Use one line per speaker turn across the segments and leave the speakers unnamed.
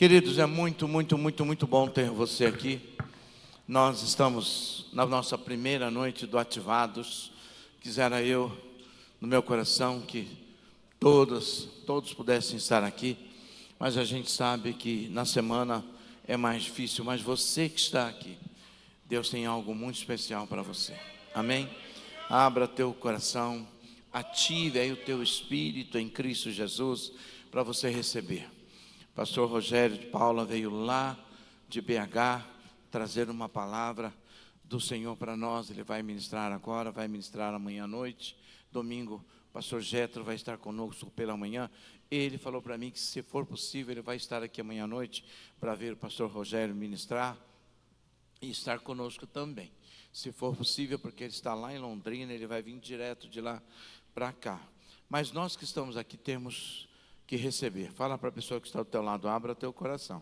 Queridos, é muito bom ter você aqui. Nós estamos na nossa primeira noite do Ativados. Quisera eu, no meu coração, que todos pudessem estar aqui, mas a gente sabe que na semana é mais difícil. Mas você que está aqui, Deus tem algo muito especial para você. Amém? Abra teu coração, ative aí o teu espírito em Cristo Jesus para você receber. Pastor Rogério de Paula veio lá de BH trazer uma palavra do Senhor para nós. Ele vai ministrar agora, vai ministrar amanhã à noite. Domingo, pastor Jetro vai estar conosco pela manhã. Ele falou para mim que, se for possível, ele vai estar aqui amanhã à noite para ver o pastor Rogério ministrar e estar conosco também. Se for possível, porque ele está lá em Londrina, ele vai vir direto de lá para cá. Mas nós que estamos aqui temos que receber. Fala para a pessoa que está do teu lado, abra teu coração.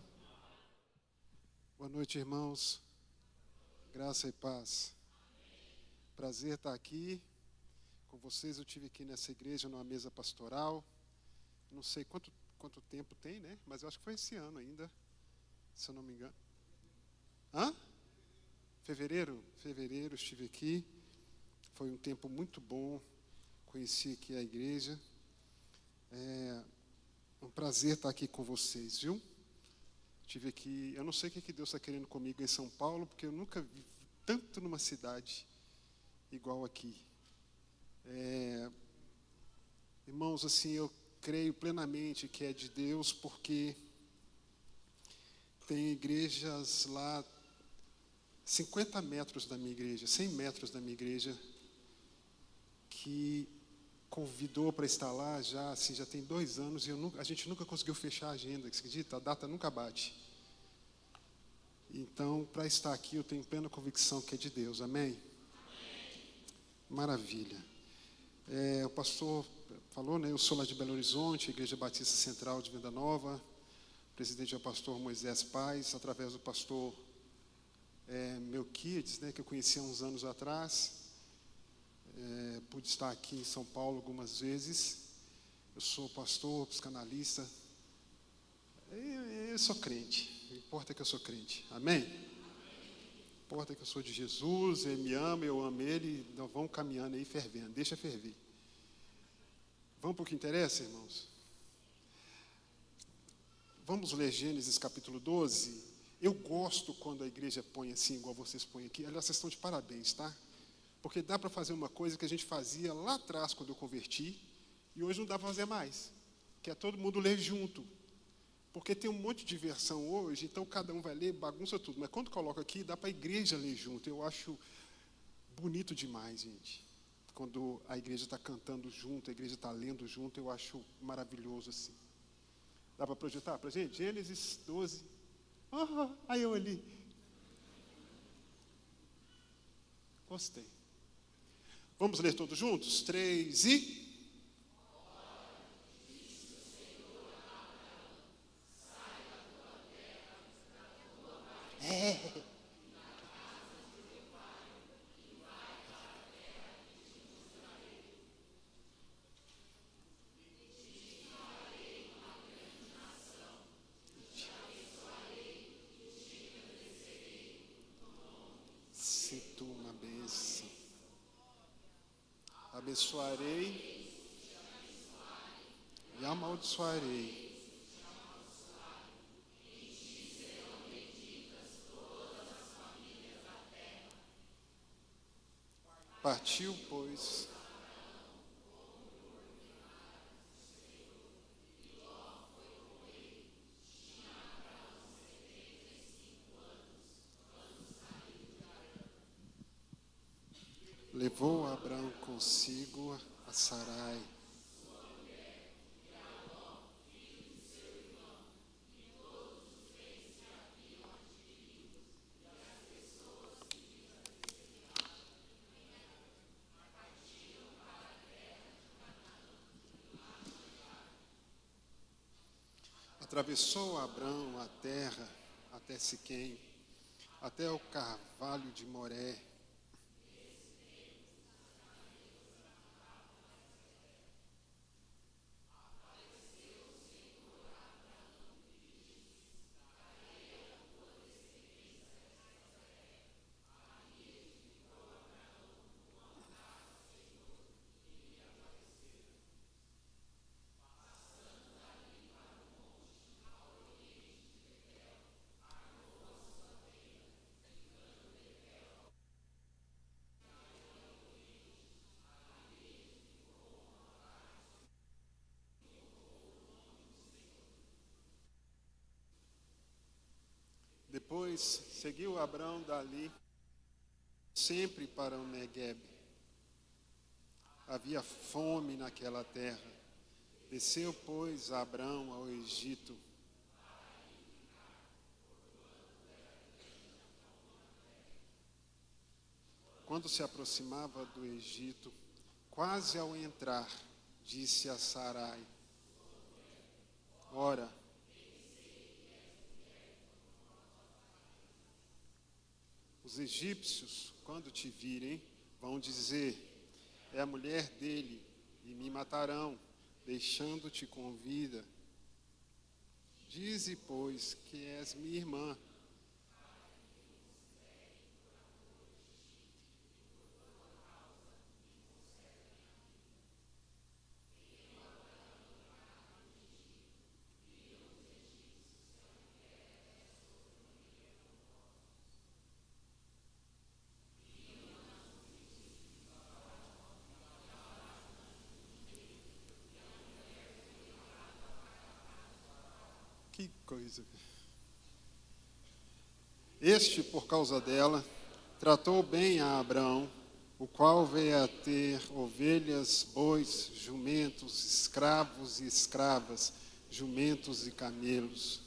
Boa noite, irmãos. Graça e paz. Prazer estar aqui com vocês. Eu tive aqui nessa igreja numa mesa pastoral. Não sei quanto tempo tem, né? Mas eu acho que foi esse ano ainda, se eu não me engano. Fevereiro estive aqui. Foi um tempo muito bom. Conheci aqui a igreja. É um prazer estar aqui com vocês, viu? Estive aqui, eu não sei o que Deus está querendo comigo em São Paulo, porque eu nunca vi tanto numa cidade igual aqui. Irmãos, assim, eu creio plenamente que é de Deus, porque tem igrejas lá, 50 metros da minha igreja, 100 metros da minha igreja, que convidou para estar lá já tem 2 anos, e a gente nunca conseguiu fechar a agenda, você acredita? A data nunca bate. Então, para estar aqui, eu tenho plena convicção que é de Deus, amém? Maravilha. O pastor falou, né? Eu sou lá de Belo Horizonte, Igreja Batista Central de Venda Nova. O presidente é o pastor Moisés Paz, através do pastor Melquiades, né? Que eu conheci há uns anos atrás. Pude estar aqui em São Paulo algumas vezes. Eu sou pastor, psicanalista. Eu sou crente. O importa é que eu sou crente. Amém? O importa é que eu sou de Jesus. Ele me ama, eu amo Ele. Então vamos caminhando aí, fervendo. Deixa ferver. Vamos para o que interessa, irmãos? Vamos ler Gênesis capítulo 12. Eu gosto quando a igreja põe assim, igual vocês põem aqui. Aliás, vocês estão de parabéns, tá? Porque dá para fazer uma coisa que a gente fazia lá atrás, quando eu converti, e hoje não dá para fazer mais, que é todo mundo ler junto. Porque tem um monte de versão hoje, então cada um vai ler, bagunça tudo. Mas quando coloca aqui, dá para a igreja ler junto. Eu acho bonito demais, gente. Quando a igreja está cantando junto, a igreja está lendo junto, eu acho maravilhoso assim. Dá para projetar para a gente? Gênesis 12. Aí eu ali. Gostei. Vamos ler todos juntos? 3 e... Sinto uma bênção. Abençoarei e amaldiçoarei. Partiu, pois, levou Abraão consigo a Sarai. Atravessou Abraão a terra até Siquém, até o carvalho de Moré. Depois seguiu Abrão dali, sempre para o Negueb. Havia fome naquela terra. Desceu, pois, Abrão ao Egito. Quando se aproximava do Egito, quase ao entrar, disse a Sarai: ora, os egípcios, quando te virem, vão dizer: é a mulher dele, e me matarão, deixando-te com vida. Dize, pois, que és minha irmã. Que coisa. Este, por causa dela, tratou bem a Abrão, o qual veio a ter ovelhas, bois, jumentos, escravos e escravas, jumentos e camelos.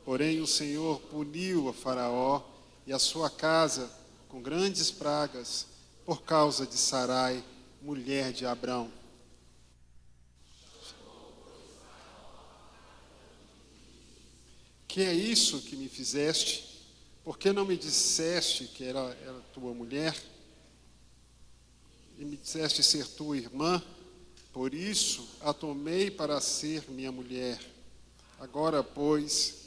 Porém o Senhor puniu a Faraó e a sua casa com grandes pragas por causa de Sarai, mulher de Abrão. Que é isso que me fizeste? Por que não me disseste que era tua mulher? E me disseste ser tua irmã? Por isso a tomei para ser minha mulher. Agora, pois,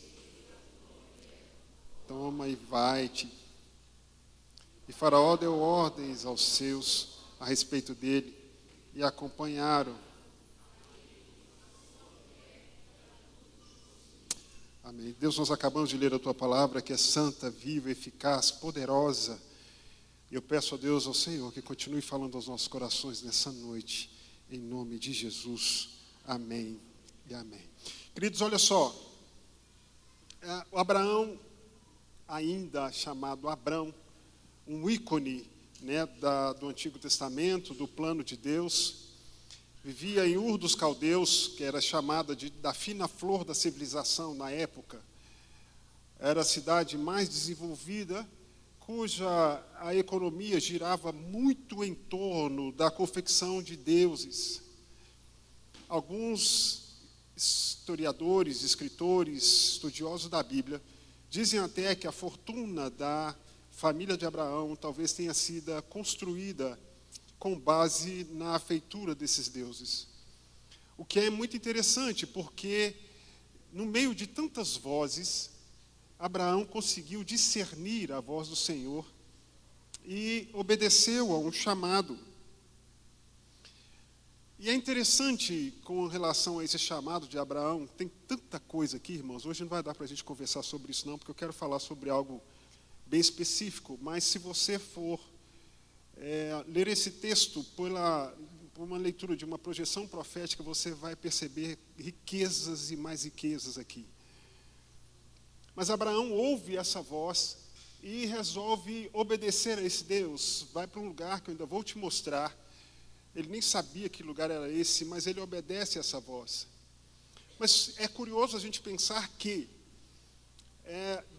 toma e vai-te. E Faraó deu ordens aos seus a respeito dele, e acompanharam. Amém. Deus, nós acabamos de ler a Tua palavra, que é santa, viva, eficaz, poderosa. E eu peço a Deus, ao Senhor, que continue falando aos nossos corações nessa noite, em nome de Jesus. Amém e amém. Queridos, olha só. O Abraão, ainda chamado Abrão, um ícone, né, do Antigo Testamento, do plano de Deus, vivia em Ur dos Caldeus, que era chamada da fina flor da civilização na época. Era a cidade mais desenvolvida, cuja a economia girava muito em torno da confecção de deuses. Alguns historiadores, escritores, estudiosos da Bíblia, dizem até que a fortuna da família de Abraão talvez tenha sido construída com base na feitura desses deuses. O que é muito interessante, porque no meio de tantas vozes, Abraão conseguiu discernir a voz do Senhor e obedeceu a um chamado. E é interessante, com relação a esse chamado de Abraão, tem tanta coisa aqui, irmãos, hoje não vai dar para a gente conversar sobre isso não, porque eu quero falar sobre algo bem específico, mas se você for ler esse texto por uma leitura de uma projeção profética, você vai perceber riquezas e mais riquezas aqui. Mas Abraão ouve essa voz e resolve obedecer a esse Deus. Vai para um lugar que eu ainda vou te mostrar. Ele nem sabia que lugar era esse, mas ele obedece a essa voz. Mas é curioso a gente pensar que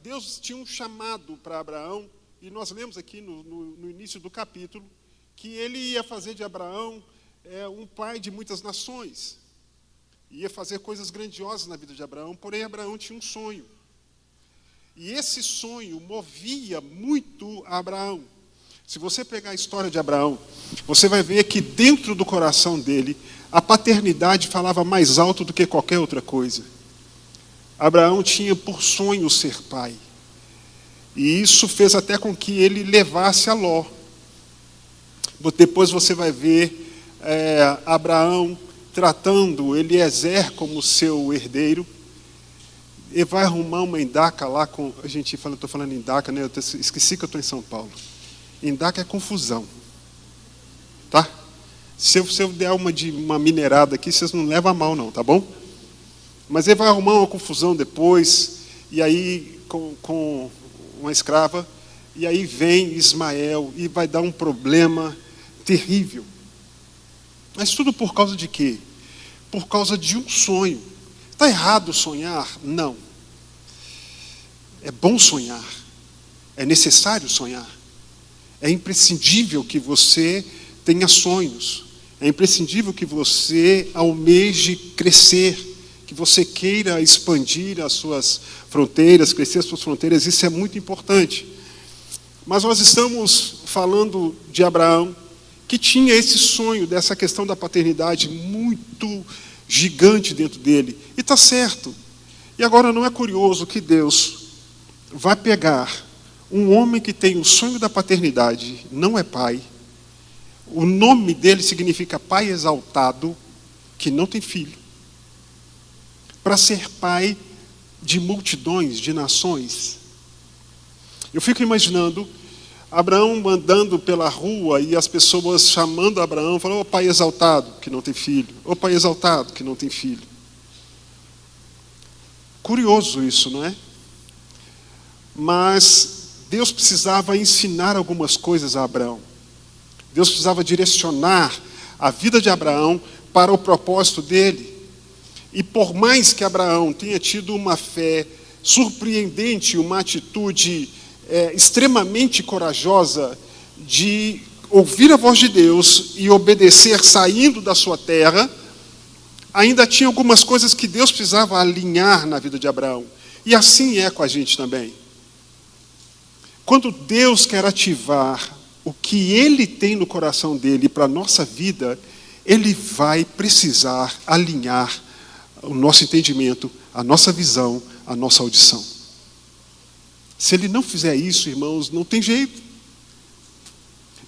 Deus tinha um chamado para Abraão, e nós lemos aqui no início do capítulo, que ele ia fazer de Abraão um pai de muitas nações. Ia fazer coisas grandiosas na vida de Abraão, porém Abraão tinha um sonho. E esse sonho movia muito a Abraão. Se você pegar a história de Abraão, você vai ver que dentro do coração dele, a paternidade falava mais alto do que qualquer outra coisa. Abraão tinha por sonho ser pai. E isso fez até com que ele levasse a Ló. Depois você vai ver Abraão tratando Eliezer como seu herdeiro. Ele vai arrumar uma endaca lá com... A gente fala, estou falando em endaca, né? Eu esqueci que eu estou em São Paulo. Endaca é confusão. Tá? Se eu der uma minerada aqui, vocês não levam a mal não, tá bom? Mas ele vai arrumar uma confusão depois, e aí com uma escrava, e aí vem Ismael e vai dar um problema terrível. Mas tudo por causa de quê? Por causa de um sonho. Está errado sonhar? Não. É bom sonhar. É necessário sonhar. É imprescindível que você tenha sonhos. É imprescindível que você almeje crescer, que você queira expandir as suas fronteiras, crescer as suas fronteiras. Isso é muito importante. Mas nós estamos falando de Abraão, que tinha esse sonho dessa questão da paternidade muito gigante dentro dele. E está certo. E agora, não é curioso que Deus vai pegar um homem que tem o sonho da paternidade, não é pai. O nome dele significa pai exaltado, que não tem filho, para ser pai de multidões, de nações. Eu fico imaginando Abraão andando pela rua e as pessoas chamando Abraão, falando: ô pai exaltado, que não tem filho. Ô pai exaltado, que não tem filho. Curioso isso, não é? Mas Deus precisava ensinar algumas coisas a Abraão. Deus precisava direcionar a vida de Abraão para o propósito dele. E por mais que Abraão tenha tido uma fé surpreendente, uma atitude extremamente corajosa de ouvir a voz de Deus e obedecer saindo da sua terra, ainda tinha algumas coisas que Deus precisava alinhar na vida de Abraão. E assim é com a gente também. Quando Deus quer ativar o que Ele tem no coração dele para a nossa vida, Ele vai precisar alinhar o nosso entendimento, a nossa visão, a nossa audição. Se Ele não fizer isso, irmãos, não tem jeito.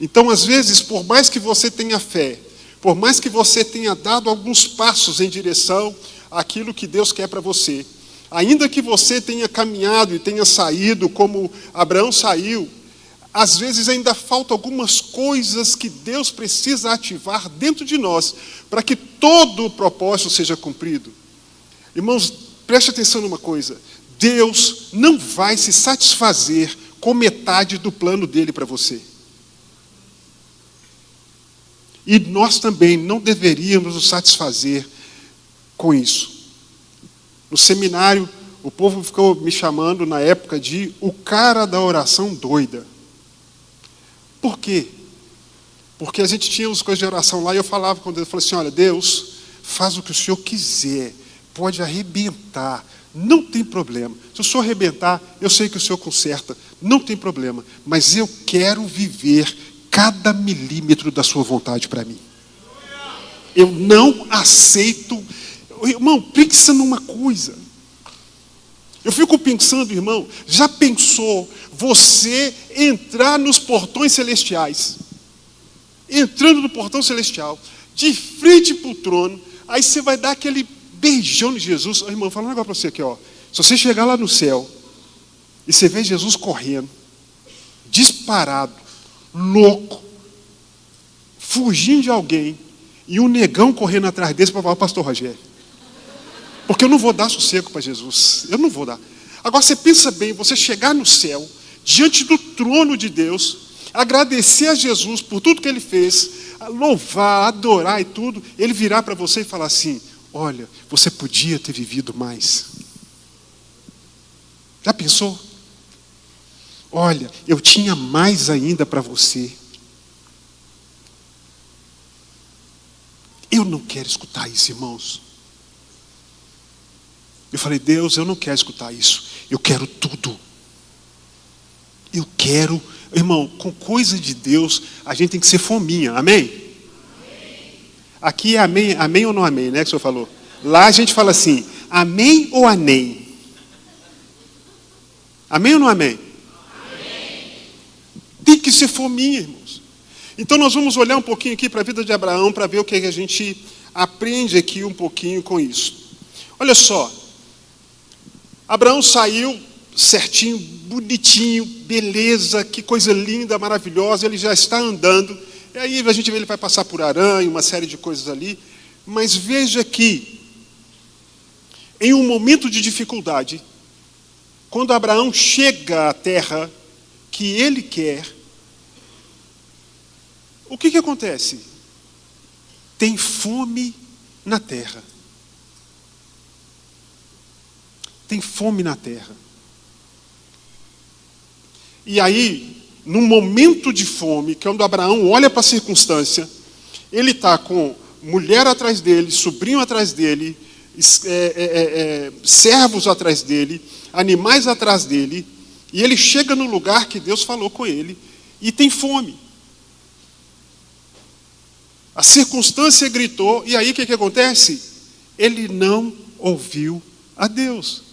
Então, às vezes, por mais que você tenha fé, por mais que você tenha dado alguns passos em direção àquilo que Deus quer para você, ainda que você tenha caminhado e tenha saído como Abraão saiu, às vezes ainda faltam algumas coisas que Deus precisa ativar dentro de nós para que todo o propósito seja cumprido. Irmãos, preste atenção numa coisa: Deus não vai se satisfazer com metade do plano dele para você. E nós também não deveríamos nos satisfazer com isso. No seminário, o povo ficou me chamando na época de o cara da oração doida. Por quê? Porque a gente tinha umas coisas de oração lá e eu falava com Deus, eu falei assim: olha, Deus, faz o que o Senhor quiser, pode arrebentar, não tem problema. Se o Senhor arrebentar, eu sei que o Senhor conserta, não tem problema. Mas eu quero viver cada milímetro da sua vontade para mim. Eu não aceito. Irmão, pensa numa coisa. Eu fico pensando, irmão, já pensou você entrar nos portões celestiais? Entrando no portão celestial, de frente para o trono, aí você vai dar aquele beijão de Jesus. Irmão, vou falar um negócio para você aqui, ó. Se você chegar lá no céu e você vê Jesus correndo, disparado, louco, fugindo de alguém, e um negão correndo atrás dele para falar: pastor Rogério, porque eu não vou dar sossego para Jesus, eu não vou dar. Agora você pensa bem, você chegar no céu, diante do trono de Deus, agradecer a Jesus por tudo que Ele fez, louvar, adorar e tudo, Ele virar para você e falar assim: olha, você podia ter vivido mais. Já pensou? Olha, eu tinha mais ainda para você. Eu não quero escutar isso, irmãos. Eu falei: Deus, eu não quero escutar isso. Eu quero tudo. Eu quero, irmão, com coisa de Deus, a gente tem que ser fominha, amém? Amém. Aqui é amém, amém ou não amém, né, que o senhor falou? Lá a gente fala assim: amém ou anem? Amém ou não amém? Amém. Tem que ser fominha, irmãos. Então nós vamos olhar um pouquinho aqui para a vida de Abraão, para ver o que a gente aprende aqui um pouquinho com isso. Olha só, Abraão saiu certinho, bonitinho, beleza, que coisa linda, maravilhosa, ele já está andando. E aí a gente vê, ele vai passar por Harã, uma série de coisas ali. Mas veja que, em um momento de dificuldade, quando Abraão chega à terra que ele quer, o que acontece? Tem fome na terra. Tem fome na terra. E aí, num momento de fome, que é quando Abraão olha para a circunstância, ele está com mulher atrás dele, sobrinho atrás dele, servos atrás dele, animais atrás dele, e ele chega no lugar que Deus falou com ele, e tem fome. A circunstância gritou, e aí o que acontece? Ele não ouviu a Deus.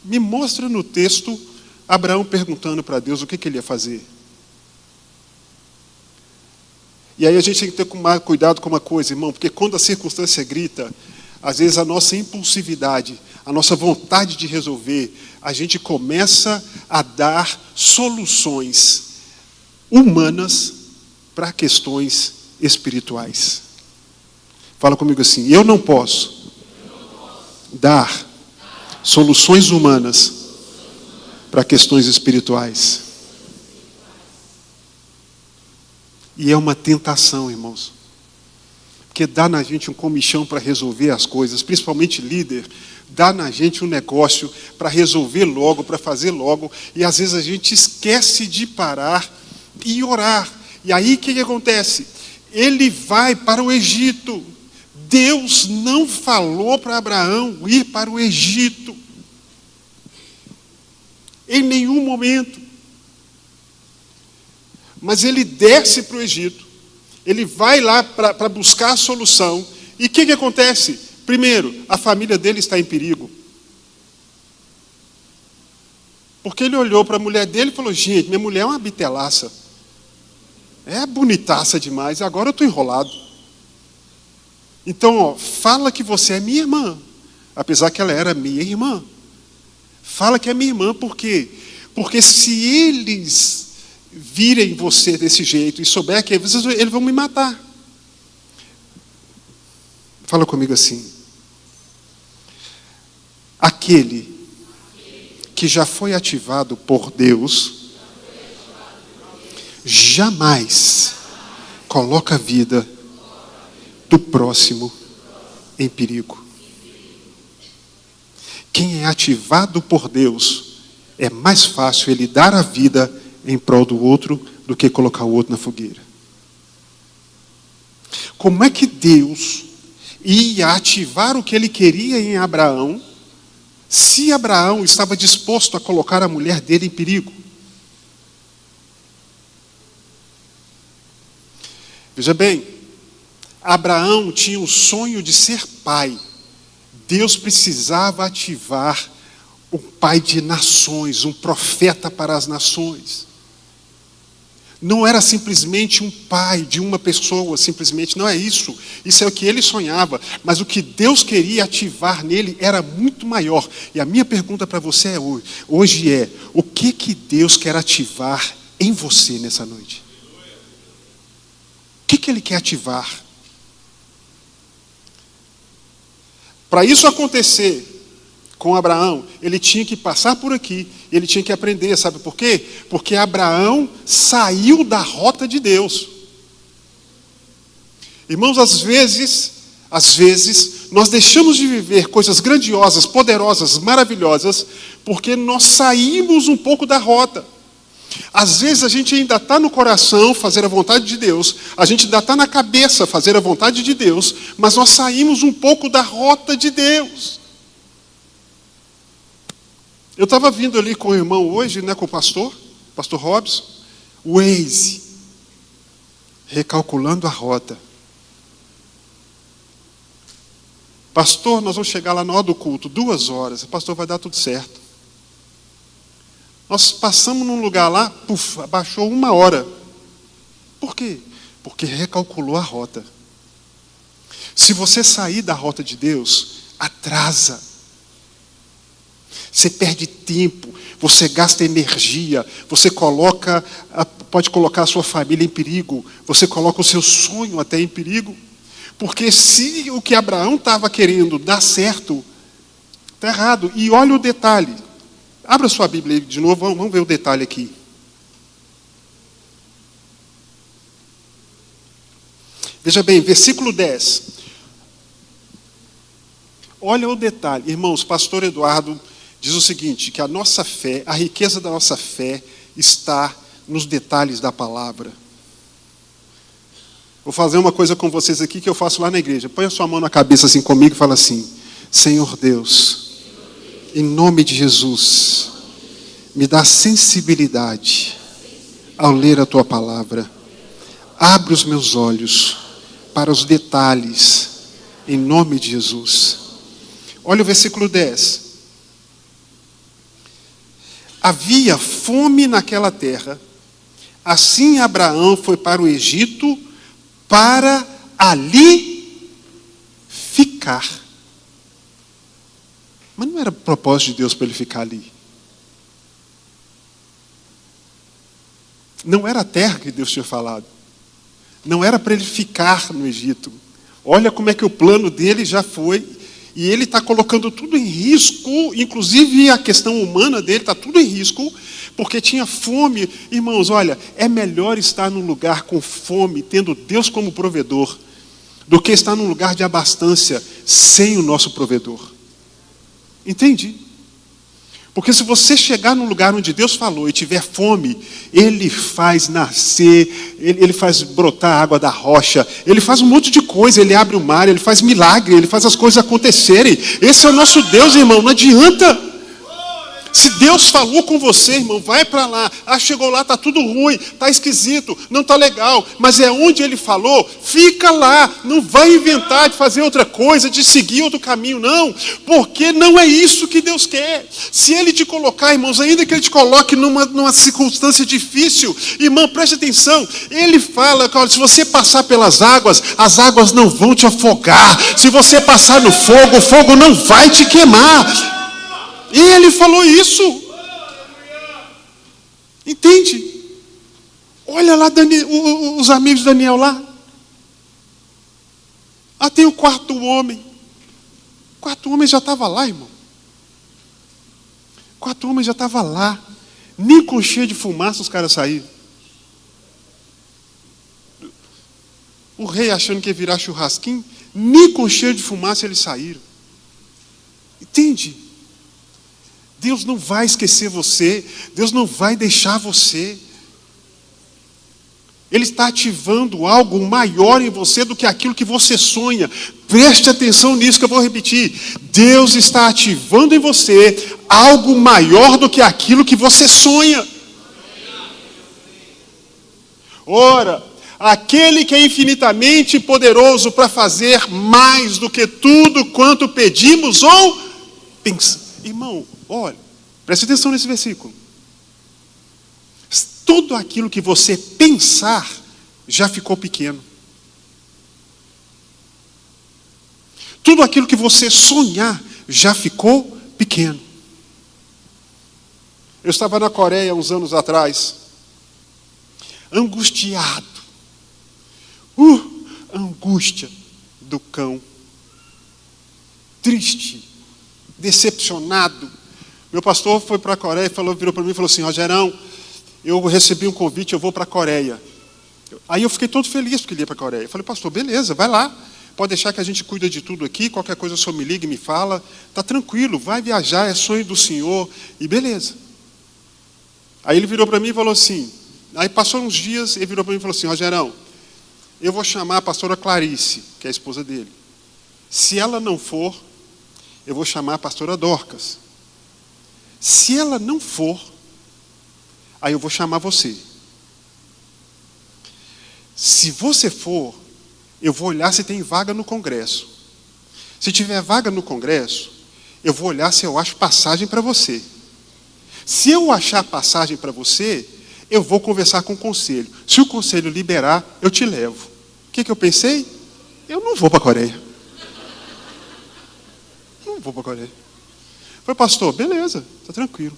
Me mostra no texto Abraão perguntando para Deus o que ele ia fazer. E aí a gente tem que ter cuidado com uma coisa, irmão, porque quando a circunstância grita, às vezes a nossa impulsividade, a nossa vontade de resolver, a gente começa a dar soluções humanas para questões espirituais. Fala comigo assim: eu não posso dar soluções humanas para questões espirituais. E é uma tentação, irmãos. Porque dá na gente um comichão para resolver as coisas, principalmente líder, dá na gente um negócio para resolver logo, para fazer logo, e às vezes a gente esquece de parar e orar. E aí o que acontece? Ele vai para o Egito. Deus não falou para Abraão ir para o Egito. Em nenhum momento. Mas ele desce para o Egito. Ele vai lá para buscar a solução. E o que acontece? Primeiro, a família dele está em perigo. Porque ele olhou para a mulher dele e falou: gente, minha mulher é uma bitelaça. É bonitaça demais, agora eu estou enrolado. Então, fala que você é minha irmã. Apesar que ela era minha irmã. Fala que é minha irmã, por quê? Porque se eles virem você desse jeito e souber que eles vão me matar. Fala comigo assim: aquele que já foi ativado por Deus jamais coloca a vida do próximo em perigo. Quem é ativado por Deus, é mais fácil ele dar a vida em prol do outro do que colocar o outro na fogueira. Como é que Deus ia ativar o que ele queria em Abraão, se Abraão estava disposto a colocar a mulher dele em perigo? Veja bem, Abraão tinha o sonho de ser pai. Deus precisava ativar um pai de nações, um profeta para as nações. Não era simplesmente um pai de uma pessoa, simplesmente, não é isso. Isso é o que ele sonhava, mas o que Deus queria ativar nele era muito maior. E a minha pergunta para você hoje é: o que Deus quer ativar em você nessa noite? O que ele quer ativar? Para isso acontecer com Abraão, ele tinha que passar por aqui, ele tinha que aprender, sabe por quê? Porque Abraão saiu da rota de Deus. Irmãos, às vezes, nós deixamos de viver coisas grandiosas, poderosas, maravilhosas, porque nós saímos um pouco da rota. Às vezes a gente ainda está no coração fazer a vontade de Deus, a gente ainda está na cabeça fazer a vontade de Deus, mas nós saímos um pouco da rota de Deus. Eu estava vindo ali com o irmão hoje, com o pastor Robson, o Waze, recalculando a rota. Pastor, nós vamos chegar lá na hora do culto, 2 horas, pastor, vai dar tudo certo. Nós passamos num lugar lá, abaixou 1 hora. Por quê? Porque recalculou a rota. Se você sair da rota de Deus, atrasa. Você perde tempo, você gasta energia, você pode colocar a sua família em perigo, você coloca o seu sonho até em perigo. Porque se o que Abraão estava querendo dar certo, está errado. E olha o detalhe. Abra sua Bíblia aí de novo, vamos ver o detalhe aqui. Veja bem, versículo 10. Olha o detalhe. Irmãos, pastor Eduardo diz o seguinte, que a nossa fé, a riqueza da nossa fé está nos detalhes da palavra. Vou fazer uma coisa com vocês aqui que eu faço lá na igreja. Põe a sua mão na cabeça assim comigo e fala assim: Senhor Deus, em nome de Jesus, me dá sensibilidade ao ler a tua palavra. Abre os meus olhos para os detalhes, em nome de Jesus. Olha o versículo 10. Havia fome naquela terra, assim Abraão foi para o Egito para ali ficar. Mas não era propósito de Deus para ele ficar ali. Não era a terra que Deus tinha falado. Não era para ele ficar no Egito. Olha como é que o plano dele já foi. E ele está colocando tudo em risco, inclusive a questão humana dele está tudo em risco, porque tinha fome. Irmãos, olha, é melhor estar num lugar com fome, tendo Deus como provedor, do que estar num lugar de abastança sem o nosso provedor. Entende? Porque se você chegar num lugar onde Deus falou e tiver fome, Ele faz nascer, Ele faz brotar água da rocha, Ele faz um monte de coisa, Ele abre o mar, Ele faz milagre, Ele faz as coisas acontecerem. Esse é o nosso Deus, irmão, não adianta. Se Deus falou com você, irmão, vai para lá. Ah, chegou lá, está tudo ruim, está esquisito, não está legal. Mas é onde Ele falou, fica lá. Não vai inventar de fazer outra coisa, de seguir outro caminho, não. Porque não é isso que Deus quer. Se Ele te colocar, irmãos, ainda que Ele te coloque numa circunstância difícil, irmão, preste atenção. Ele fala, olha, se você passar pelas águas, as águas não vão te afogar. Se você passar no fogo, o fogo não vai te queimar. E ele falou isso. Entende? Olha lá os amigos de Daniel lá. Ah, tem o quarto homem. O quarto homem já estava lá, irmão. O quarto homem já estava lá. Nem com cheio de fumaça os caras saíram. O rei achando que ia virar churrasquinho, nem com cheio de fumaça eles saíram. Entende? Deus não vai esquecer você. Deus não vai deixar você. Ele está ativando algo maior em você do que aquilo que você sonha. Preste atenção nisso que eu vou repetir. Deus está ativando em você algo maior do que aquilo que você sonha. Ora, aquele que é infinitamente poderoso para fazer mais do que tudo quanto pedimos ou pensamos. Irmão, olha, preste atenção nesse versículo. Tudo aquilo que você pensar já ficou pequeno. Tudo aquilo que você sonhar já ficou pequeno. Eu estava na Coreia uns anos atrás, angustiado. Angústia do cão. Triste. Decepcionado. Meu pastor foi para a Coreia e virou para mim e falou assim: Rogerão, eu recebi um convite, eu vou para a Coreia. Aí eu fiquei todo feliz porque ele ia para a Coreia. Eu falei: pastor, beleza, vai lá. Pode deixar que a gente cuida de tudo aqui. Qualquer coisa o senhor me liga e me fala. Está tranquilo, vai viajar, é sonho do senhor. E beleza. Aí ele virou para mim e falou assim. Aí passou uns dias, ele virou para mim e falou assim: Rogerão, eu vou chamar a pastora Clarice, que é a esposa dele. Se ela não for, eu vou chamar a pastora Dorcas. Se ela não for, aí eu vou chamar você. Se você for, eu vou olhar se tem vaga no congresso. Se tiver vaga no congresso, eu vou olhar se eu acho passagem para você. Se eu achar passagem para você, eu vou conversar com o conselho. Se o conselho liberar, eu te levo. O que eu pensei? Eu não vou para a Coreia. Não vou para a Coreia. Falei: pastor, beleza, está tranquilo.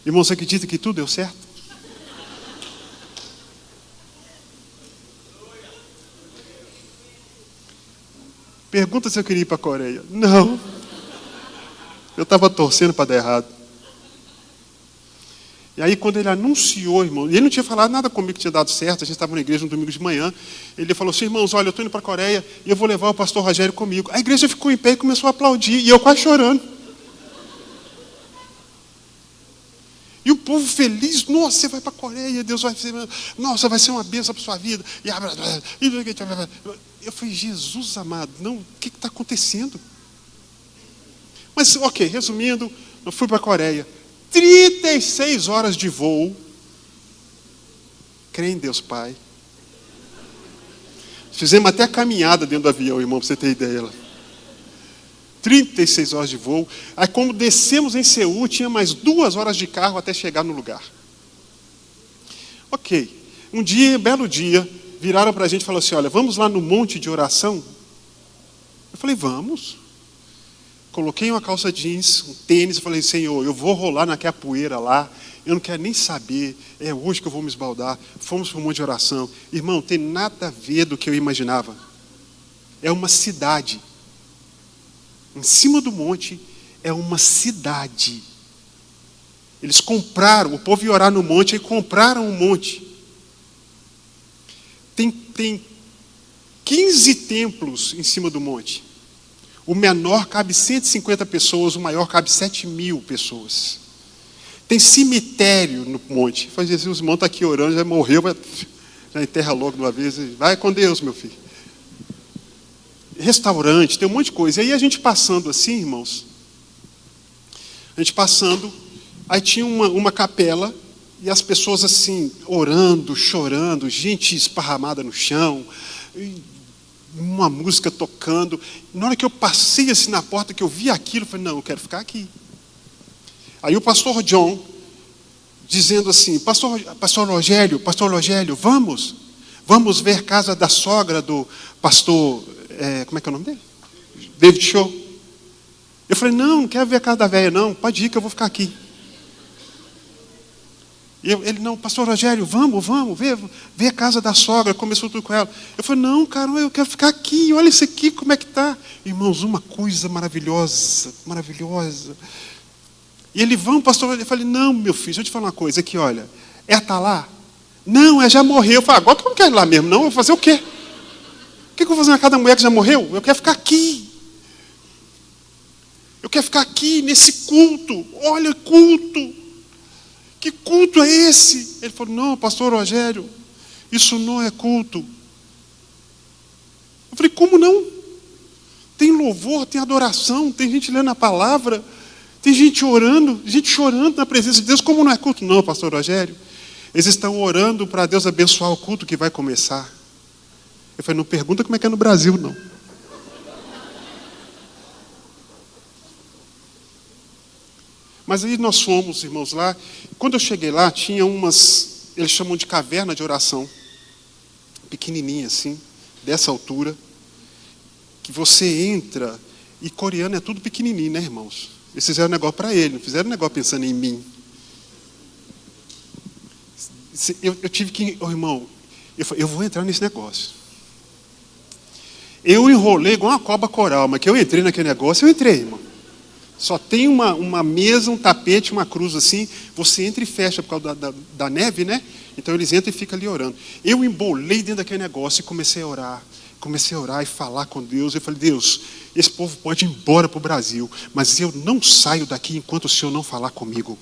Irmão, você acredita que tudo deu certo? Pergunta se eu queria ir para a Coreia. Não. Eu estava torcendo para dar errado. E aí, quando ele anunciou, irmão, ele não tinha falado nada comigo que tinha dado certo, a gente estava na igreja no domingo de manhã, ele falou assim, irmãos, olha, eu estou indo para a Coreia e eu vou levar o pastor Rogério comigo. A igreja ficou em pé e começou a aplaudir, e eu quase chorando. E o povo feliz, nossa, você vai para a Coreia, Deus vai ser, nossa, vai ser uma bênção para a sua vida. Eu falei, Jesus amado, não, o que está acontecendo? Mas, ok, resumindo, eu fui para a Coreia. 36 horas de voo. Crê em Deus Pai. Fizemos até caminhada dentro do avião, irmão, para você ter ideia. 36 horas de voo. Aí, como descemos em Seul, tinha mais 2 horas de carro até chegar no lugar. Ok. Um dia, belo dia, viraram para a gente e falaram assim, olha, vamos lá no monte de oração? Eu falei, vamos. Coloquei uma calça jeans, um tênis, e falei, Senhor, eu vou rolar naquela poeira lá, eu não quero nem saber, é hoje que eu vou me esbaldar. Fomos para um monte de oração. Irmão, tem nada a ver do que eu imaginava. É uma cidade. Em cima do monte, é uma cidade. Eles compraram, o povo ia orar no monte, e compraram um monte. Tem 15 templos em cima do monte. O menor cabe 150 pessoas, o maior cabe 7.000 pessoas. Tem cemitério no monte. Faz Jesus, o irmão está aqui orando, já morreu, já enterra logo de uma vez. Vai com Deus, meu filho. Restaurante, tem um monte de coisa. E aí a gente passando assim, irmãos, aí tinha uma capela, e as pessoas assim, orando, chorando, gente esparramada no chão, uma música tocando. Na hora que eu passei assim na porta, que eu vi aquilo, eu falei, não, eu quero ficar aqui. Aí o pastor John, dizendo assim, pastor Rogério, vamos ver casa da sogra do pastor, como é que é o nome dele? David Shaw. Eu falei, não quero ver a casa da velha, não, pode ir que eu vou ficar aqui. E ele, não, pastor Rogério, vamos, ver a casa da sogra, começou tudo com ela. Eu falei, não, cara, eu quero ficar aqui, olha isso aqui, como é que está. Irmãos, uma coisa maravilhosa. E ele, vamos, pastor, eu falei, não, meu filho, deixa eu te falar uma coisa aqui, olha, está lá? Não, já morreu. Eu falei, agora que eu não quero ir lá mesmo, não, eu vou fazer o quê? O que eu vou fazer na casa da mulher que já morreu? Eu quero ficar aqui. Eu quero ficar aqui, nesse culto, olha, culto. Que culto é esse? Ele falou, não, pastor Rogério, isso não é culto. Eu falei, como não? Tem louvor, tem adoração, tem gente lendo a palavra, tem gente orando, gente chorando na presença de Deus. Como não é culto? Não, pastor Rogério, eles estão orando para Deus abençoar o culto que vai começar. Eu falei, não pergunta como é que é no Brasil, não. Mas aí nós fomos, irmãos, lá. Quando eu cheguei lá, tinha umas, eles chamam de caverna de oração, pequenininha assim, dessa altura, que você entra, e coreano é tudo pequenininho, né, irmãos? Eles fizeram um negócio para ele, não fizeram um negócio pensando em mim. Eu tive que, irmão, eu falei, eu vou entrar nesse negócio. Eu enrolei igual uma cobra coral, mas que eu entrei naquele negócio, eu entrei, irmão. Só tem uma mesa, um tapete, uma cruz assim, você entra e fecha por causa da neve, né? Então eles entram e ficam ali orando. Eu embolei dentro daquele negócio e comecei a orar e falar com Deus. Eu falei, Deus, esse povo pode ir embora para o Brasil, mas eu não saio daqui enquanto o Senhor não falar comigo.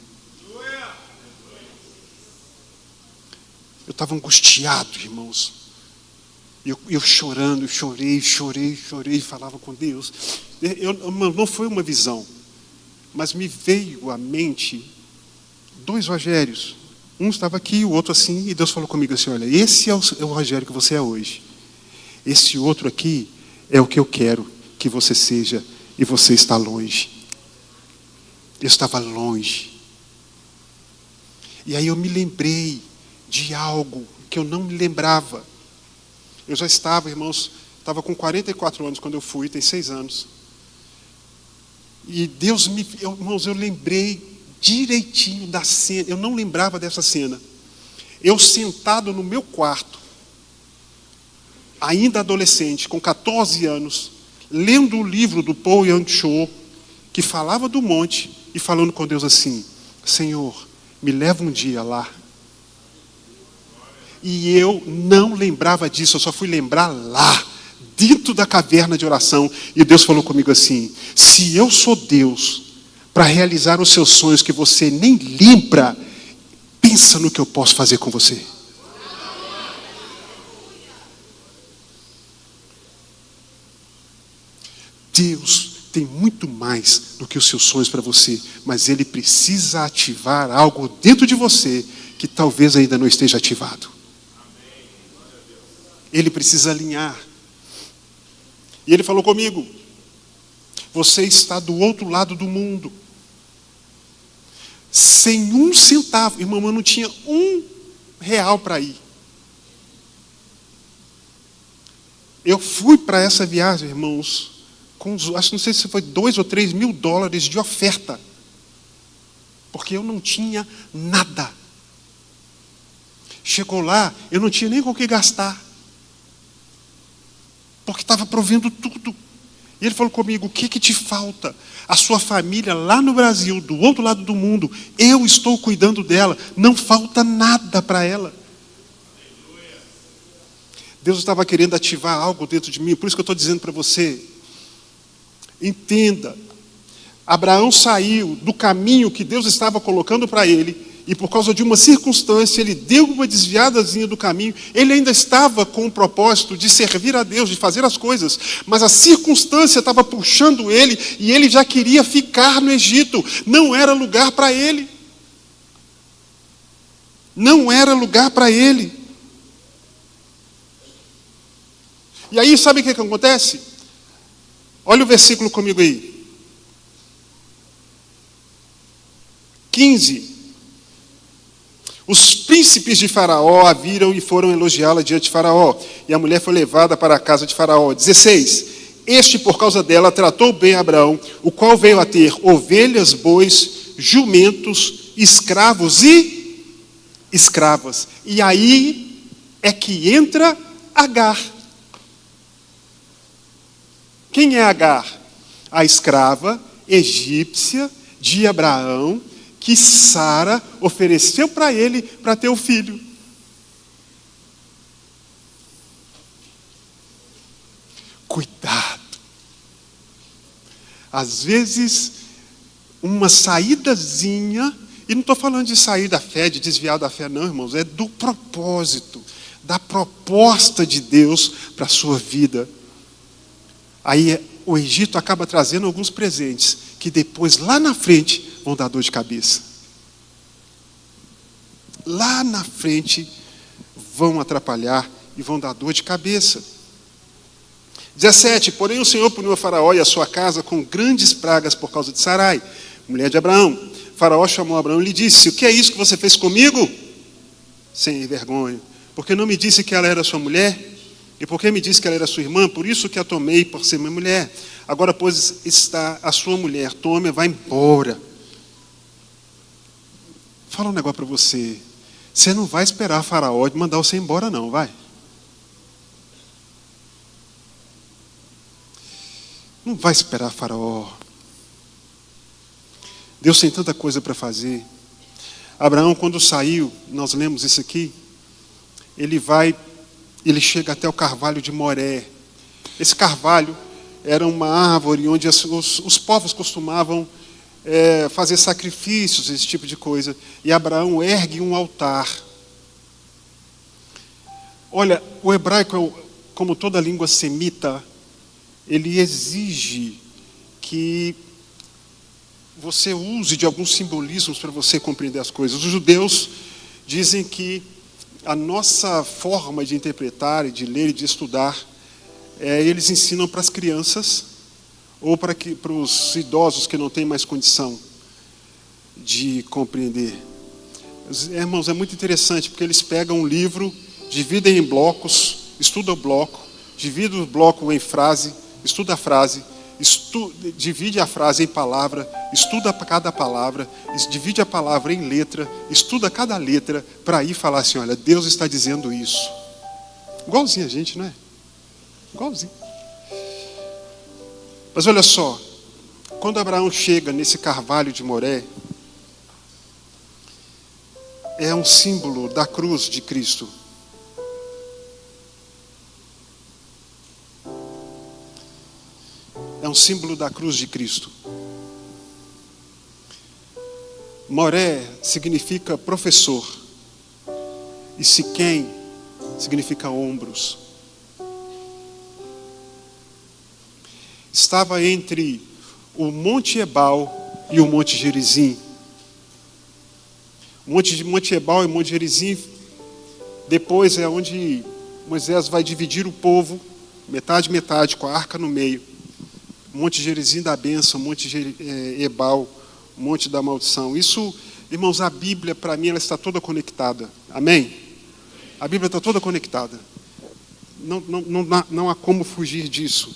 Eu estava angustiado, irmãos. Eu chorando, chorei, falava com Deus. Não foi uma visão, mas me veio à mente 2 Rogérios. Um estava aqui, o outro assim, e Deus falou comigo assim, olha, esse é o Rogério que você é hoje. Esse outro aqui é o que eu quero que você seja, e você está longe. Eu estava longe. E aí eu me lembrei de algo que eu não me lembrava. Eu já estava, irmãos, estava com 44 anos quando eu fui, tem 6 anos. E Deus irmãos, eu lembrei direitinho da cena, eu não lembrava dessa cena. Eu sentado no meu quarto, ainda adolescente, com 14 anos, lendo o livro do Paul Young Cho, que falava do monte, e falando com Deus assim, Senhor, me leva um dia lá. E eu não lembrava disso, eu só fui lembrar lá, dentro da caverna de oração. E Deus falou comigo assim: se eu sou Deus para realizar os seus sonhos que você nem lembra, pensa no que eu posso fazer com você. Deus tem muito mais do que os seus sonhos para você, mas Ele precisa ativar algo dentro de você que talvez ainda não esteja ativado. Ele precisa alinhar. E Ele falou comigo: você está do outro lado do mundo, sem um centavo. Irmão, eu não tinha R$1 para ir. Eu fui para essa viagem, irmãos, acho, não sei se foi $2 ou $3 mil de oferta, porque eu não tinha nada. Chegou lá, eu não tinha nem com o que gastar, porque estava provendo tudo. E Ele falou comigo: o que te falta? A sua família lá no Brasil, do outro lado do mundo, eu estou cuidando dela, não falta nada para ela. Deus estava querendo ativar algo dentro de mim, por isso que eu estou dizendo para você, entenda, Abraão saiu do caminho que Deus estava colocando para ele, e por causa de uma circunstância, ele deu uma desviadazinha do caminho. Ele ainda estava com o propósito de servir a Deus, de fazer as coisas, mas a circunstância estava puxando ele, e ele já queria ficar no Egito. Não era lugar para ele. Não era lugar para ele. E aí, sabe o que acontece? Olha o versículo comigo aí. 15. Os príncipes de Faraó a viram e foram elogiá-la diante de Faraó. E a mulher foi levada para a casa de Faraó. 16. Este, por causa dela, tratou bem Abraão, o qual veio a ter ovelhas, bois, jumentos, escravos e escravas. E aí é que entra Agar. Quem é Agar? A escrava egípcia de Abraão, que Sara ofereceu para ele para ter o filho. Cuidado. Às vezes, uma saídazinha, e não estou falando de sair da fé, de desviar da fé, não, irmãos, é do propósito, da proposta de Deus para a sua vida. Aí o Egito acaba trazendo alguns presentes que depois, lá na frente, vão dar dor de cabeça. Lá na frente vão atrapalhar e vão dar dor de cabeça. 17. Porém o Senhor puniu a Faraó e a sua casa com grandes pragas por causa de Sarai, mulher de Abraão. Faraó chamou Abraão e lhe disse: o que é isso que você fez comigo? Sem vergonha. Porque não me disse que ela era sua mulher? E porque me disse que ela era sua irmã? Por isso que a tomei por ser minha mulher. Agora, pois, está a sua mulher. Tome, vai embora. Fala um negócio para você. Você não vai esperar Faraó de mandar você embora, não, vai. Não vai esperar Faraó. Deus tem tanta coisa para fazer. Abraão, quando saiu, nós lemos isso aqui, ele chega até o carvalho de Moré. Esse carvalho era uma árvore onde os povos costumavam fazer sacrifícios, esse tipo de coisa. E Abraão ergue um altar. Olha, o hebraico, como toda língua semita, ele exige que você use de alguns simbolismos para você compreender as coisas. Os judeus dizem que a nossa forma de interpretar, e de ler e de estudar, eles ensinam para as crianças ou para os idosos que não têm mais condição de compreender. Irmãos, é muito interessante, porque eles pegam um livro, dividem em blocos, estudam o bloco, dividem o bloco em frase, estuda a frase, divide a frase em palavra, estuda cada palavra, divide a palavra em letra, estuda cada letra, para aí falar assim: olha, Deus está dizendo isso. Igualzinho a gente, não é? Igualzinho. Mas olha só, quando Abraão chega nesse carvalho de Moré, é um símbolo da cruz de Cristo. É um símbolo da cruz de Cristo. Moré significa professor. E Siquém significa ombros. Estava entre o Monte Ebal e o Monte Gerizim. O Monte Ebal e o Monte Gerizim, depois é onde Moisés vai dividir o povo, metade, metade, com a arca no meio. Monte Gerizim da bênção, Monte Ebal, Monte da maldição. Isso, irmãos, a Bíblia, para mim, ela está toda conectada. Amém? A Bíblia está toda conectada. Não há como fugir disso.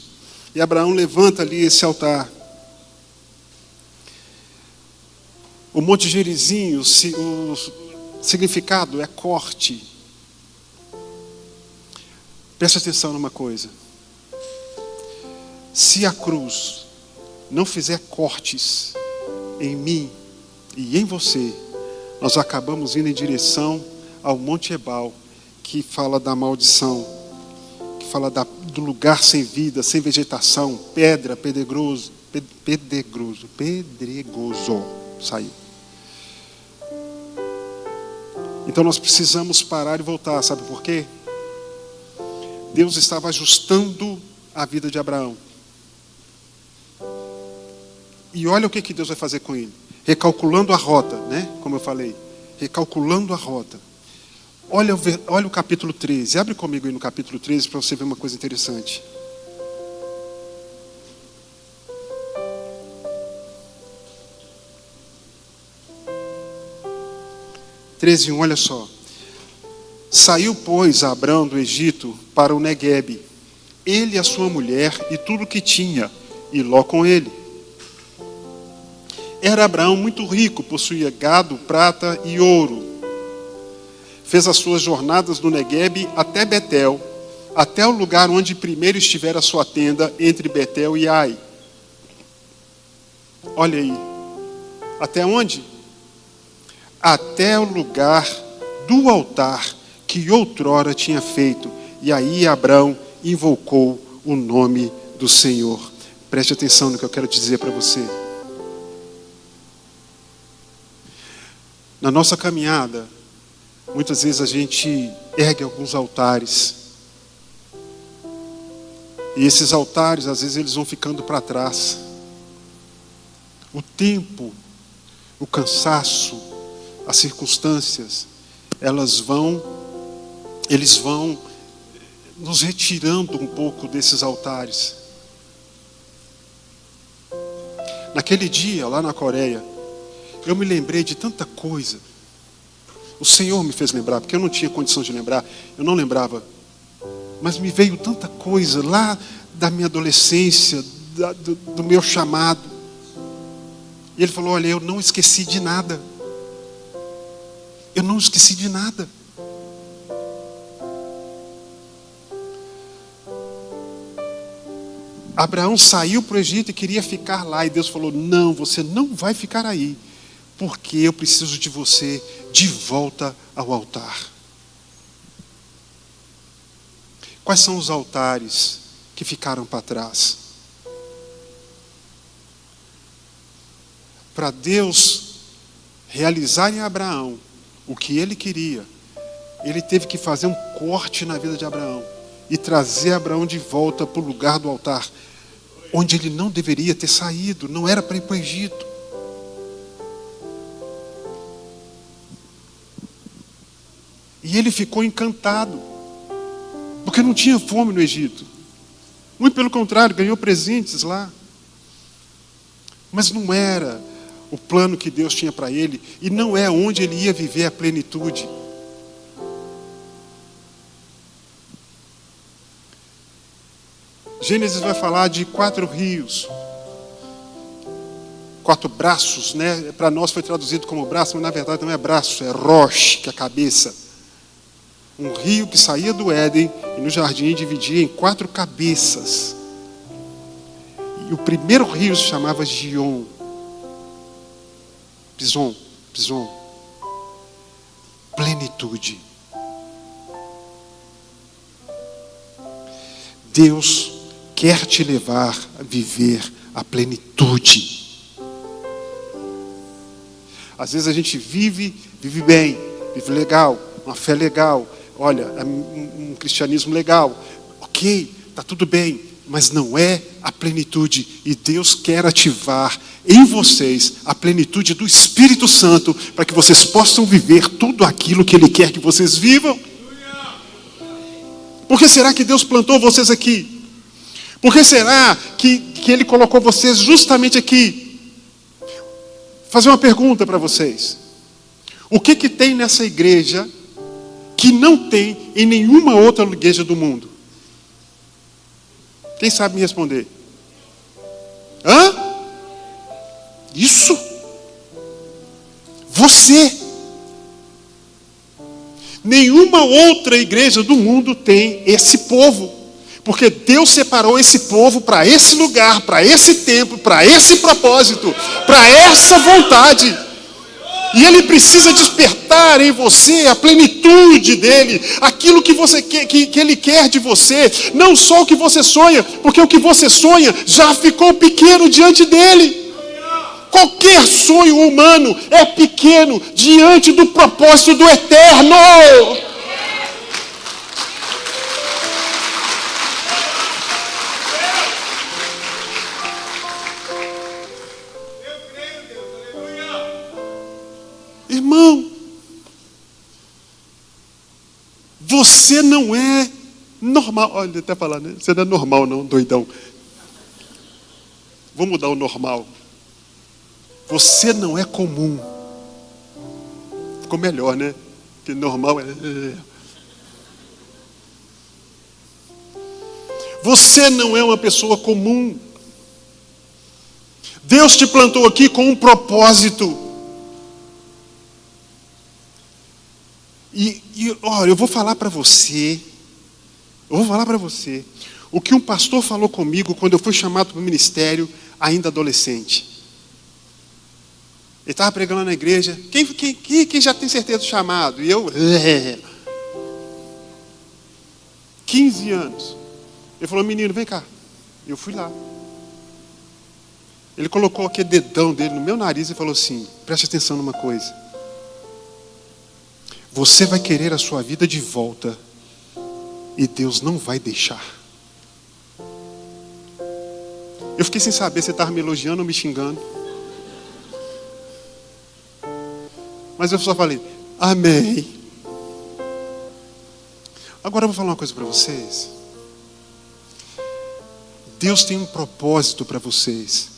E Abraão levanta ali esse altar. O Monte Gerizim, o significado é corte. Preste atenção numa coisa. Se a cruz não fizer cortes em mim e em você, nós acabamos indo em direção ao Monte Ebal, que fala da maldição, que fala do lugar sem vida, sem vegetação, pedra, pedregoso, saiu. Então nós precisamos parar e voltar, sabe por quê? Deus estava ajustando a vida de Abraão. E olha o que Deus vai fazer com ele. Recalculando a rota, né? Como eu falei. Recalculando a rota. Olha o capítulo 13. Abre comigo aí no capítulo 13 para você ver uma coisa interessante. Olha só. Saiu, pois, Abrão do Egito para o Neguebe, ele, a sua mulher e tudo o que tinha, e Ló com ele. Era Abraão muito rico, possuía gado, prata e ouro. Fez as suas jornadas no Neguebe até Betel, até o lugar onde primeiro estivera a sua tenda, entre Betel e Ai. Olha aí. Até onde? Até o lugar do altar que outrora tinha feito. E aí Abraão invocou o nome do Senhor. Preste atenção no que eu quero dizer para você. Na nossa caminhada, muitas vezes a gente ergue alguns altares. E esses altares, às vezes, eles vão ficando para trás. O tempo, o cansaço, as circunstâncias, eles vão nos retirando um pouco desses altares. Naquele dia, lá na Coreia, eu me lembrei de tanta coisa. O Senhor me fez lembrar, porque eu não tinha condição de lembrar, eu não lembrava. Mas me veio tanta coisa lá da minha adolescência, do meu chamado. E Ele falou, olha, eu não esqueci de nada. Eu não esqueci de nada. Abraão saiu para o Egito e queria ficar lá. E Deus falou, não, você não vai ficar aí. Porque eu preciso de você de volta ao altar. Quais são os altares que ficaram para trás? Para Deus realizar em Abraão o que ele queria, ele teve que fazer um corte na vida de Abraão e trazer Abraão de volta para o lugar do altar, onde ele não deveria ter saído, não era para ir para o Egito. E ele ficou encantado, porque não tinha fome no Egito. Muito pelo contrário, ganhou presentes lá. Mas não era o plano que Deus tinha para ele, e não é onde ele ia viver a plenitude. Gênesis vai falar de 4 rios, 4 braços, né? Para nós foi traduzido como braço, mas na verdade não é braço, é roche, que é a cabeça. Um rio que saía do Éden e no jardim dividia em 4 cabeças. E o primeiro rio se chamava Pison. plenitude. Deus quer te levar a viver a plenitude. Às vezes a gente vive bem, vive legal, uma fé legal, olha, um cristianismo legal, ok, está tudo bem, mas não é a plenitude. E Deus quer ativar em vocês a plenitude do Espírito Santo para que vocês possam viver tudo aquilo que Ele quer que vocês vivam. Por que será que Deus plantou vocês aqui? Por que será que Ele colocou vocês justamente aqui? Vou fazer uma pergunta para vocês. O que tem nessa igreja que não tem em nenhuma outra igreja do mundo? Quem sabe me responder? Hã? Isso. Você. Nenhuma outra igreja do mundo tem esse povo. Porque Deus separou esse povo para esse lugar, para esse tempo, para esse propósito, para essa vontade. E Ele precisa despertar em você a plenitude dEle, aquilo que você quer, que Ele quer de você, não só o que você sonha, porque o que você sonha já ficou pequeno diante dEle. Qualquer sonho humano é pequeno diante do propósito do Eterno. Irmão, você não é normal. Olha, até falar, né? Você não é normal, não, doidão. Vou mudar o normal. Você não é comum. Ficou melhor, né? Porque normal é. Você não é uma pessoa comum. Deus te plantou aqui com um propósito. E olha, eu vou falar para você. O que um pastor falou comigo quando eu fui chamado para o ministério, ainda adolescente. Ele estava pregando na igreja. Quem já tem certeza do chamado? E eu... 15 anos. Ele falou, menino, vem cá. Eu fui lá. Ele colocou aquele dedão dele no meu nariz e falou assim, preste atenção numa coisa. Você vai querer a sua vida de volta. E Deus não vai deixar. Eu fiquei sem saber se ele estava me elogiando ou me xingando. Mas eu só falei, amém. Agora eu vou falar uma coisa para vocês. Deus tem um propósito para vocês.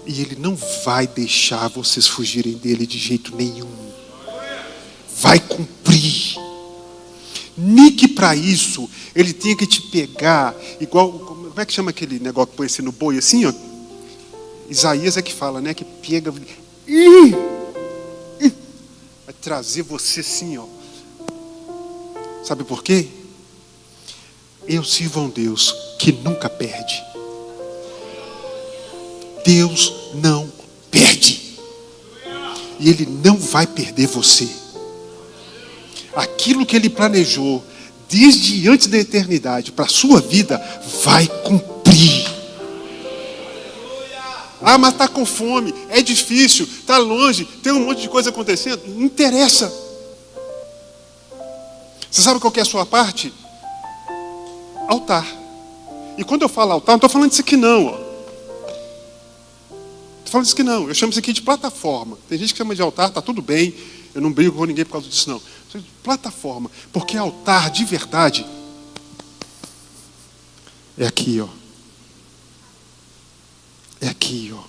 E Ele não vai deixar vocês fugirem dele de jeito nenhum. Vai cumprir. Nem que para isso Ele tenha que te pegar, igual, como é que chama aquele negócio que põe assim no boi assim, ó? Isaías é que fala, né? Que pega, vai trazer você assim, ó. Sabe por quê? Eu sirvo a um Deus que nunca perde. Deus não perde. E Ele não vai perder você. Aquilo que Ele planejou desde antes da eternidade para a sua vida vai cumprir. Ah, mas está com fome, é difícil, está longe, tem um monte de coisa acontecendo. Não interessa. Você sabe qual que é a sua parte? Altar. E quando eu falo altar, não estou falando disso aqui não. Estou falando disso aqui não. Eu chamo isso aqui de plataforma. Tem gente que chama de altar, está tudo bem. Eu não brigo com ninguém por causa disso não. Plataforma. Porque altar de verdade é aqui, ó. É aqui, ó.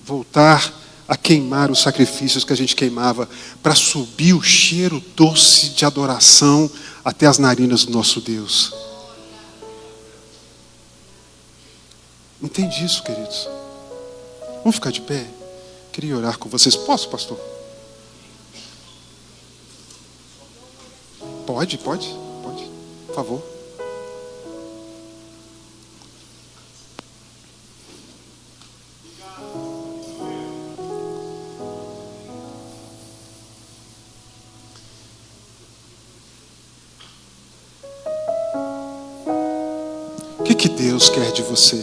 Voltar a queimar os sacrifícios que a gente queimava para subir o cheiro doce de adoração até as narinas do nosso Deus. Entende isso, queridos? Vamos ficar de pé? Queria orar com vocês. Posso, pastor? Pode. Por favor. Deus quer de você.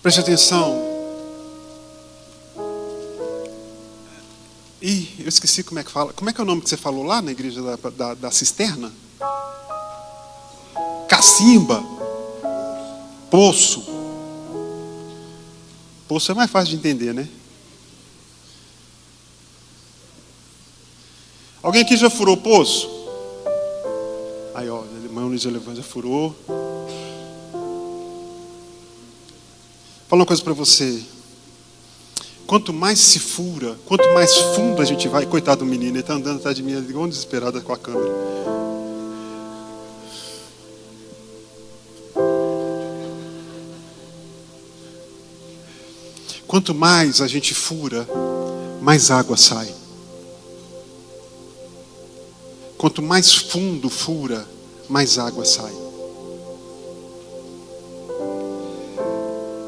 Preste atenção. Eu esqueci como é que fala. Como é que é o nome que você falou lá na igreja da cisterna? Cacimba. Poço. Poço é mais fácil de entender, né? Alguém aqui já furou poço? Aí, ó, a irmã Luiz Elevante já furou. Fala uma coisa para você. Quanto mais se fura, quanto mais fundo a gente vai... Coitado do menino, ele está andando atrás de mim, igual um desesperado com a câmera. Quanto mais a gente fura, mais água sai. Quanto mais fundo fura, mais água sai.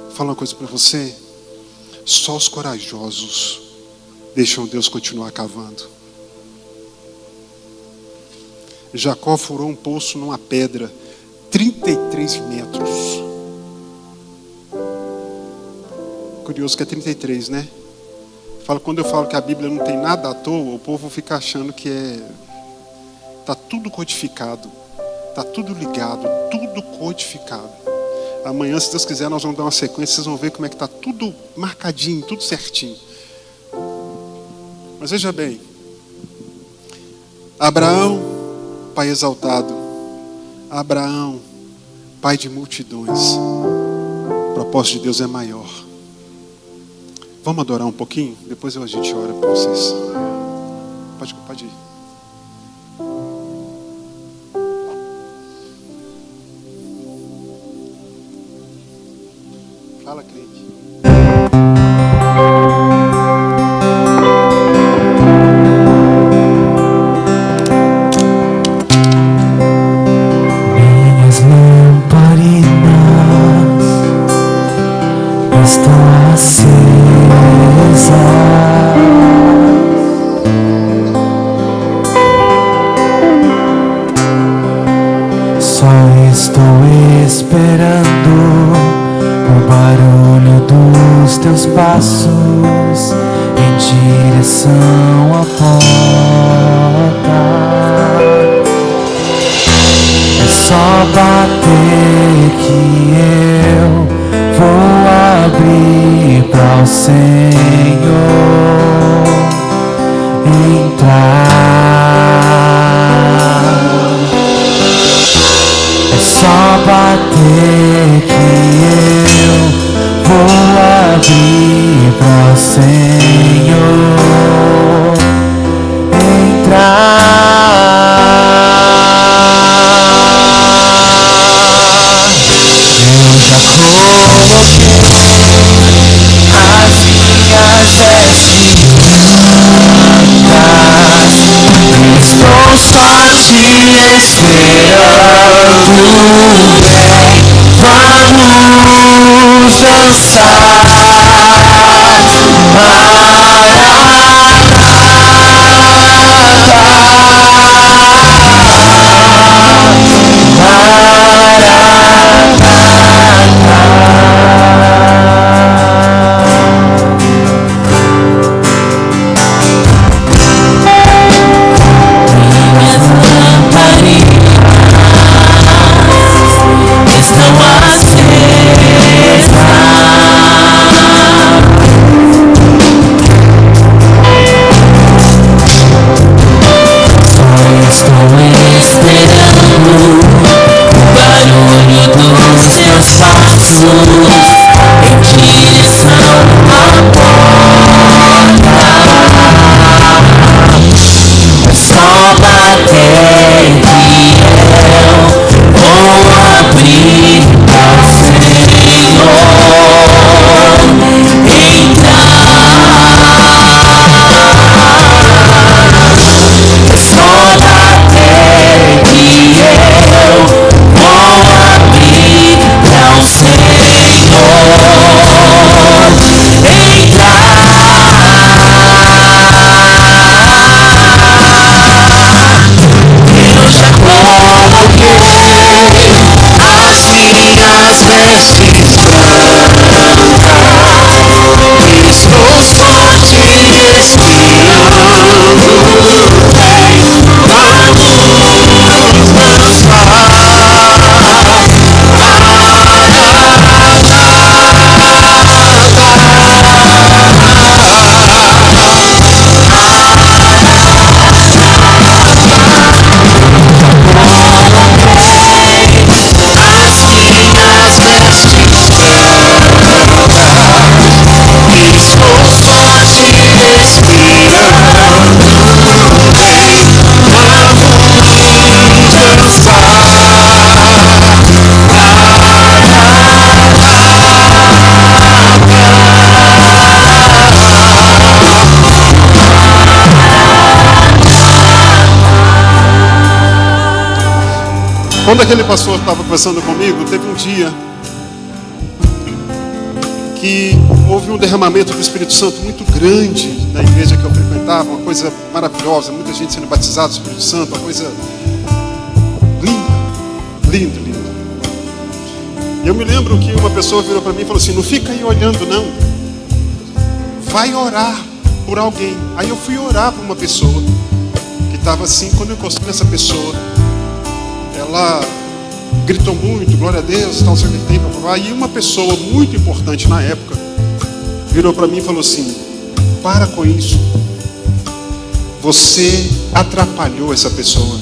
Vou falar uma coisa para você. Só os corajosos deixam Deus continuar cavando. Jacó furou um poço numa pedra, 33 metros. Curioso que é 33, né? Quando eu falo que a Bíblia não tem nada à toa, o povo fica achando que está tudo codificado, está tudo ligado, tudo codificado. Amanhã, se Deus quiser, nós vamos dar uma sequência, vocês vão ver como é que está tudo marcadinho, tudo certinho. Mas veja bem, Abraão, pai exaltado, Abraão, pai de multidões, o propósito de Deus é maior. Vamos adorar um pouquinho? Depois a gente ora para vocês. Pode ir. Fala, crente.
Minhas lamparinas estão acesas, só estou esperando o barulho dos teus passos em direção à porta. É só bater que eu vou abrir para o Senhor entrar. É só bater que eu vou abrir para o Senhor entrar. Eu já coloquei as minhas vestes brancas, estou só te esperando. Vamos estão acesas.
Quando aquele pastor estava conversando comigo, teve um dia que houve um derramamento do Espírito Santo muito grande na igreja que eu frequentava, uma coisa maravilhosa, muita gente sendo batizada do Espírito Santo, uma coisa linda, linda. E eu me lembro que uma pessoa virou para mim e falou assim: não fica aí olhando não, vai orar por alguém. Aí eu fui orar por uma pessoa que estava assim. Quando eu encostei nessa pessoa, ela gritou muito, glória a Deus, tal, sei o que tem, papapá. E uma pessoa muito importante na época virou para mim e falou assim: para com isso, você atrapalhou essa pessoa.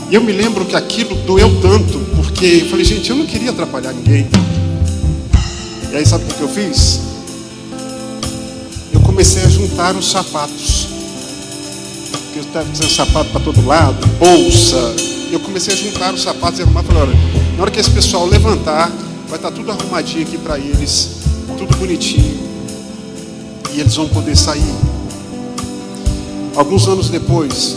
E eu me lembro que aquilo doeu tanto, porque eu falei: gente, eu não queria atrapalhar ninguém. E aí sabe o que eu fiz? Eu comecei a juntar os sapatos, porque eu estava fazendo sapato para todo lado, bolsa. Eu comecei a juntar os sapatos e arrumar. Falei: olha, na hora que esse pessoal levantar, vai estar tudo arrumadinho aqui para eles, tudo bonitinho, e eles vão poder sair. Alguns anos depois,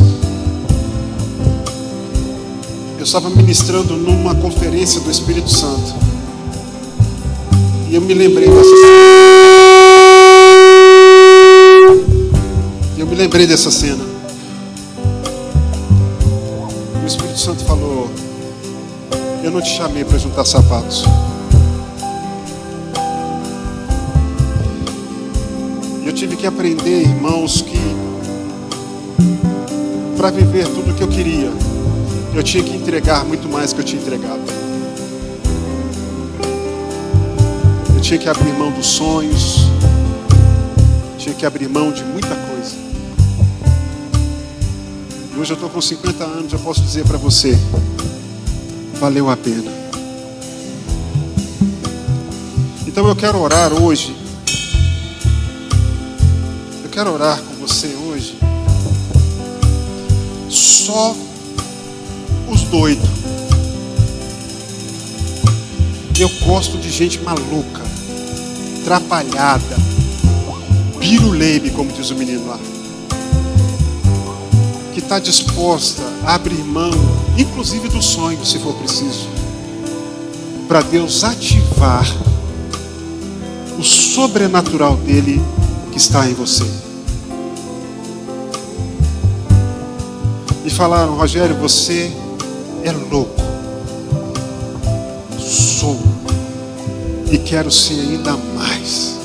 eu estava ministrando numa conferência do Espírito Santo, e eu me lembrei dessa cena. O Espírito Santo falou: eu não te chamei para juntar sapatos. E eu tive que aprender, irmãos, que para viver tudo o que eu queria, eu tinha que entregar muito mais do que eu tinha entregado. Eu tinha que abrir mão dos sonhos, tinha que abrir mão de muita coisa. E hoje eu estou com 50 anos, eu posso dizer para você: valeu a pena. Então eu quero orar hoje. Eu quero orar com você hoje. Só os doidos. Eu gosto de gente maluca, atrapalhada, piruleibe, como diz o menino lá, que está disposta a abrir mão, inclusive do sonho, se for preciso, para Deus ativar o sobrenatural dele que está em você. E falaram: Rogério, você é louco. Sou. E quero ser ainda mais.